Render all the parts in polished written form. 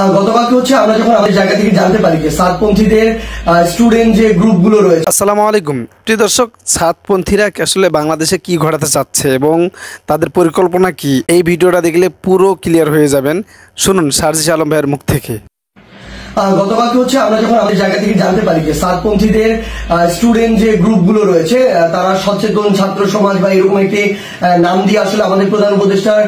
গতকালকে আমরা যখন আমাদের জায়গা থেকে জানতে পারি যে সাতপন্থীদের স্টুডেন্ট যে গ্রুপগুলো রয়েছে। আসসালামু আলাইকুম প্রিয় দর্শক, সাতপন্থীরা আসলে বাংলাদেশে কি ঘটাতে চাচ্ছে এবং তাদের পরিকল্পনা কি, এই ভিডিওটা দেখলে পুরো ক্লিয়ার হয়ে যাবেন। শুনুন সার্জিস আলম ভাইয়ের মুখ থেকে। গতকালকে আমরা যখন আমাদের জায়গা থেকে জানতে পারি যে সাতপন্থীদের স্টুডেন্ট যে গ্রুপগুলো রয়েছে তারা সচেতন ছাত্র সমাজ বা এরকম একটি নাম দিয়ে আসলে আমাদের প্রধান উপদেষ্টার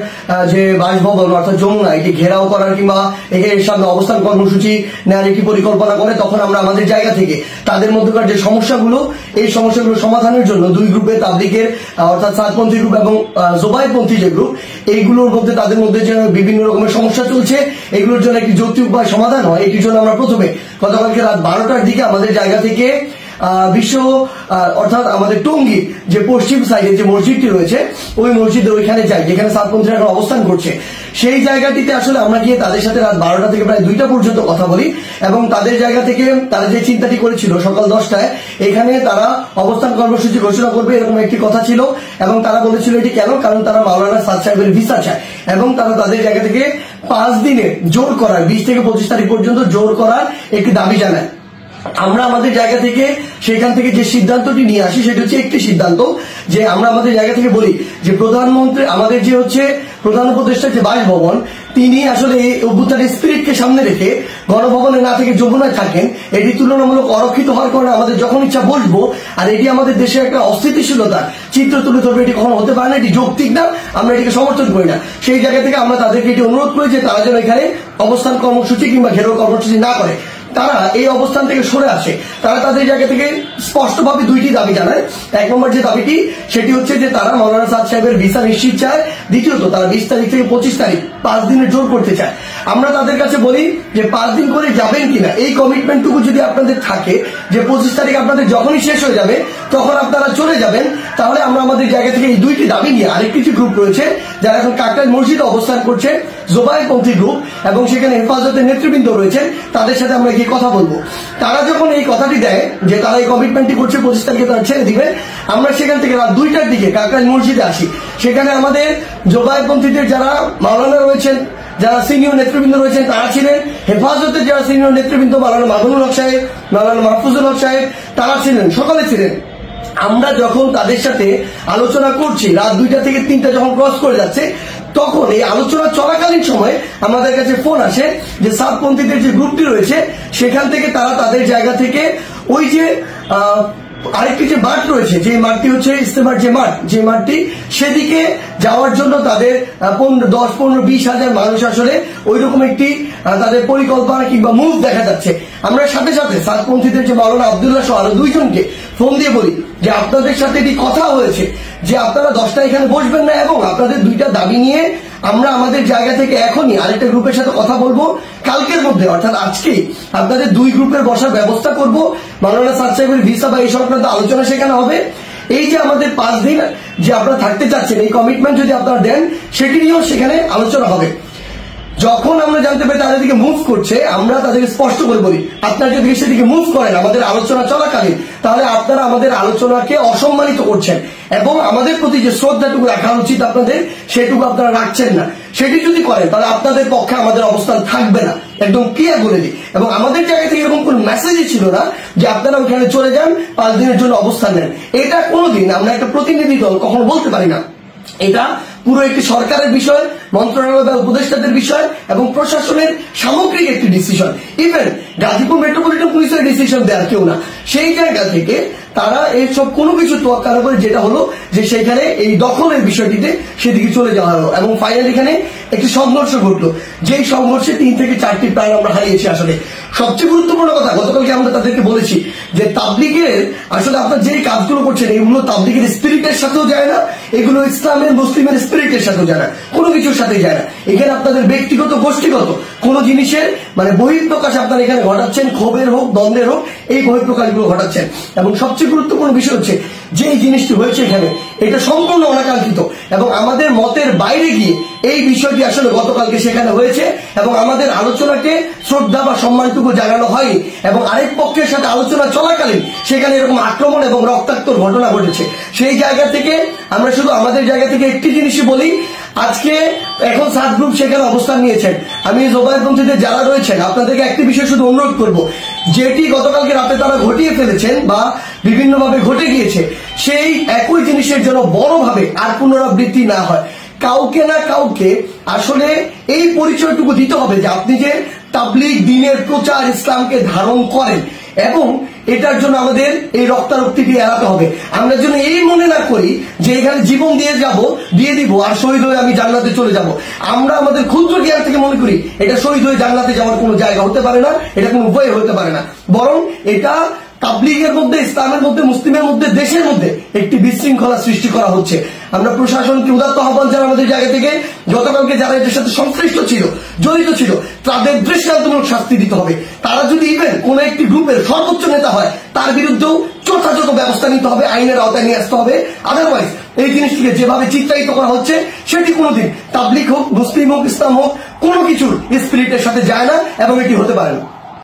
যে বাসভবন অর্থাৎ যমুনা এটি ঘেরাও করার কিংবা এর সামনে অবস্থান কর্মসূচি নেওয়ার একটি পরিকল্পনা করে, তখন আমরা আমাদের জায়গা থেকে তাদের মধ্যকার যে সমস্যাগুলো এই সমস্যাগুলো সমাধানের জন্য দুই গ্রুপে তাবলিগের অর্থাৎ সাতপন্থী গ্রুপ এবং জোবায়েরপন্থী যে গ্রুপ এইগুলোর মধ্যে তাদের মধ্যে যে বিভিন্ন রকমের সমস্যা চলছে এগুলোর জন্য একটি যৌক্তিক উপায় সমাধান হয়, এটির জন্য আমরা প্রথমে গতকালকে রাত 12টার দিকে আমাদের জায়গা থেকে বিশ্ব অর্থাৎ আমাদের টঙ্গীর যে পশ্চিম সাইডে যে মসজিদটি রয়েছে ওই মসজিদের ওইখানে যাই যেখানে সাতপন্থীরা এখন অবস্থান করছে। সেই জায়গাটিতে আসলে আমরা গিয়ে তাদের সাথে রাত 12টা থেকে প্রায় 2টা পর্যন্ত কথা বলি এবং তাদের জায়গা থেকে তারা যে চিন্তাটি করেছিল সকাল 10টায় এখানে তারা অবস্থান কর্মসূচি ঘোষণা করবে এরকম একটি কথা ছিল এবং তারা বলেছিল এটি কেন, কারণ তারা মাওলানা সাদ সাহেবের ভিসা চায় এবং তারা তাদের জায়গা থেকে 5 দিনে জোর করার 20 থেকে 25 তারিখ পর্যন্ত জোর করার একটি দাবি জানায়। আমরা আমাদের জায়গা থেকে সেখান থেকে যে সিদ্ধান্তটি নিয়ে আসি সেটা হচ্ছে একটি সিদ্ধান্ত যে আমরা আমাদের জায়গা থেকে বলি যে প্রধানমন্ত্রী আমাদের যে প্রধান উপদেষ্টার যে বাসভবন তিনি আসলে এই অভ্যুত্থানের স্পিরিটকে সামনে রেখে গণভবনে না থেকে যমুনায় থাকেন, এটি তুলনামূলক অরক্ষিত হওয়ার কারণে আমাদের যখন ইচ্ছা বসবো আর এটি আমাদের দেশে একটা অস্থিতিশীলতার চিত্র তুলে ধরবে, এটি কখনো হতে পারে না, এটি যৌক্তিক না, আমরা এটিকে সমর্থন করি না। সেই জায়গা থেকে আমরা তাদেরকে এটি অনুরোধ করি যে তারা যেন এখানে অবস্থান কর্মসূচি কিংবা ঘেরাও কর্মসূচি না করে, তারা এই অবস্থান থেকে সরে আসে। তারা তাদের জায়গা থেকে স্পষ্টভাবে দুইটি দাবি জানায়। এক নম্বর যে দাবিটি সেটি হচ্ছে যে তারা মাওলানা সাদ সাহেবের ভিসা নিশ্চিত চায়, দ্বিতীয়ত তারা 20 তারিখ থেকে 25 তারিখ 5 দিনের জোর করতে চায়। আমরা তাদের কাছে বলি যে 5 দিন করে যাবেন কিনা এই কমিটমেন্টটুকু যদি আপনাদের থাকে যে 25 তারিখ আপনাদের যখনই শেষ হয়ে যাবে তখন আপনারা চলে যাবেন, তাহলে আমরা আমাদের জায়গা থেকে এই দুইটি দাবি নিয়ে আরেকটি যে গ্রুপ রয়েছে যারা এখন কাকরাইল মসজিদে অবস্থান করছে জোবায়েরপন্থী গ্রুপ এবং সেখানে হেফাজতের নেতৃবৃন্দ রয়েছেন তাদের সাথে আমরা গিয়ে কথা বলবো। তারা যখন এই কথাটি দেয় যে তারা এই কমিটমেন্টটি করছে 25 তারিখে তারা ছেড়ে দিবে, আমরা সেখান থেকে রাত 2টার দিকে কাকরাইল মসজিদে আসি। সেখানে আমাদের জোবায়েরপন্থীদের যারা মাওলানা রয়েছেন যারা সিনিয়র নেতৃবৃন্দ রয়েছেন তারা ছিলেন, হেফাজতের যারা সিনিয়র নেতৃবৃন্দ মাওলানা মামুনুল হক সাহেব মাওলানা মাহফুজুল হক সাহেব তারা ছিলেন, সকলে ছিলেন। আমরা যখন তাদের সাথে আলোচনা করছি রাত 2টা থেকে 3টা যখন ক্রস করে যাচ্ছে তখন এই আলোচনা চলাকালীন সময় আমাদের কাছে ফোন আসে যে সাতপন্থীদের যে গ্রুপটি রয়েছে সেখান থেকে তারা তাদের জায়গা থেকে ওই যে আরেকটি যে মাঠ রয়েছে যে মাঠটি হচ্ছে ইস্তেমার যে মাঠ যে মাঠটি সেদিকে যাওয়ার জন্য তাদের 10-15-20 হাজার মানুষ আসলে ওই রকম একটি তাদের পরিকল্পনা কিংবা মুভ দেখা যাচ্ছে। আমরা সাথে সাথে সাতপন্থীদের যে মাওলানা আব্দুল্লাহ সহ আরো 2 জনকে ফোন দিয়ে বলি যে আপনাদের সাথে এটি কথা হয়েছে যে আপনারা 10টা এখানে বসবেন না এবং আপনাদের 2টা দাবি নিয়ে আমরা আমাদের জায়গা থেকে এখনই আরেকটা গ্রুপের সাথে কথা বলবো, কালকের মধ্যে অর্থাৎ আজকেই আপনাদের 2 গ্রুপের বসার ব্যবস্থা করব, মাওলানা সাদ সাহেবের ভিসা বা এই সংক্রান্ত আলোচনা সেখানে হবে। এই যে আমাদের 5 দিন যে আপনারা থাকতে চাচ্ছেন এই কমিটমেন্ট যদি আপনারা দেন সেটি নিয়েও সেখানে আলোচনা হবে। যখন আমরা জানতে পারি তাদের দিকে মুভ করছে আমরা তাদেরকে স্পষ্ট করে বলি আপনারা যদি সেদিকে মুভ করেন আমাদের আলোচনা চলাকালীন তাহলে আপনারা আমাদের আলোচনাকে অসম্মানিত করছেন এবং আমাদের প্রতি যে শ্রদ্ধাটুকু রাখা উচিত আপনাদের সেটুকু আপনারা রাখছেন না। সেটি যদি করেন তাহলে আপনাদের পক্ষে আমাদের অবস্থান থাকবে না, একদম ক্লিয়ার বলে দিই। এবং আমাদের জায়গা থেকে এরকম কোন মেসেজই ছিল না যে আপনারা ওখানে চলে যান 5 দিনের জন্য অবস্থান নেন। এটা কোনোদিন আমরা একটা প্রতিনিধি দল কখনো বলতে পারি না। এটা পুরো একটি সরকারের বিষয়, মন্ত্রণালয় বা উপদেষ্টাদের বিষয় এবং প্রশাসনের সামগ্রিক একটি ডিসিশন। ইভেন গাজীপুর মেট্রোপলিটন পুলিশের ডিসিশন দেওয়ার কেউ না। সেই জায়গা থেকে তারা এইসব কোনো কিছু তোয়াক্কা না করে যেটা হলো যে সেখানে এই দখলের বিষয়টিতে সেদিকে চলে যাওয়া হলো এবং ফাইনাল এখানে একটি সংঘর্ষ ঘটলো, যেই সংঘর্ষে 3 থেকে 4টি প্রাণ আমরা হারিয়েছি। আসলে সবচেয়ে গুরুত্বপূর্ণ কথা গতকালকে আমরা তাদেরকে বলেছি যে তাবলিগের আসলে আপনারা যে কাজগুলো করছেন এগুলো তাবলিগের স্পিরিটের সাথেও যায় না, এগুলো ইসলামের মুসলিমের স্পিরিটের সাথেও যায় না, কোনো কিছুর সাথে যায় না। এখানে আপনাদের ব্যক্তিগত গোষ্ঠীগত কোন জিনিসের বহিঃপ্রকাশ আপনারা এখানে ঘটাচ্ছেন, ক্ষোভের হোক দ্বন্দ্বের হোক এই বহিঃপ্রকাশগুলো ঘটাচ্ছেন। এবং সবচেয়ে গুরুত্বপূর্ণ বিষয় হচ্ছে যে জিনিসটি হয়েছে এখানে এটা সম্পূর্ণ অনাকাঙ্ক্ষিত এবং আমাদের মতের বাইরে গিয়ে এই বিষয়টি আসলে গতকালকে সেখানে হয়েছে এবং আমাদের আলোচনাকে শ্রদ্ধা বা সম্মানটুকু জানানো হয়নি এবং আরেক পক্ষের সাথে আলোচনা চলাকালীন সেখানে এরকম আক্রমণ এবং রক্তাক্ত ঘটনা ঘটেছে। সেই জায়গা থেকে আমরা শুধু আমাদের জায়গা থেকে একটি জিনিসই বলি, আজকে এখন সাত গ্রুপ সেখানে অবস্থান নিয়েছেন। আমি জোবায়েরপন্থীদের যারা রয়েছেন আপনাদেরকে একটি বিষয় শুধু অনুরোধ করব, যেটি গতকালকে রাতে তারা ঘটিয়ে ফেলেছেন বা বিভিন্নভাবে ঘটে গিয়েছে, সেই একই জিনিসের জন্য বড়ভাবে আর পুনরাবৃত্তি না হয়। কাউকে না কাউকে আসলে এই পরিচয়টুকু দিতে হবে যে আপনি যে তাবলীগ দ্বীনের প্রচার ইসলামকে ধারণ করেন, এবং এটার জন্য আমাদের এই রক্তারক্তিটি এড়াতে হবে। আমরা যেন এই মনে না করি যে এখানে জীবন দিয়ে দিব আর শহীদ হয়ে আমি জান্নাতে চলে যাব। আমরা আমাদের ক্ষুদ্র জ্ঞান থেকে মনে করি এটা শহীদ হয়ে জান্নাতে যাওয়ার কোনো জায়গা হতে পারে না, এটা কোনো উপায় হতে পারে না, বরং এটা তাবলীগের মধ্যে, ইসলামের মধ্যে, মুসলিমের মধ্যে, দেশের মধ্যে একটি বিশৃঙ্খলা সৃষ্টি করা হচ্ছে। আমরা প্রশাসনকে উদাত্ত আহ্বান জানাই আমাদের জায়গা থেকে, গতকালকে যারা এদের সাথে সংশ্লিষ্ট ছিল, জড়িত ছিল, তাদের দৃষ্টান্তমূলক শাস্তি দিতে হবে। তারা যদি ইভেন কোন একটি গ্রুপের সর্বোচ্চ নেতা হয়, তার বিরুদ্ধেও যথাযথ ব্যবস্থা নিতে হবে, আইনের আওতায় নিয়ে আসতে হবে। আদারওয়াইজ এই জিনিসটিকে যেভাবে চিত্রায়িত করা হচ্ছে সেটি কোনোদিন তাবলীগ হোক, মুসলিম হোক, ইসলাম হোক, কোনো কিছুর স্পিরিটের সাথে যায় না এবং এটি হতে পারে না।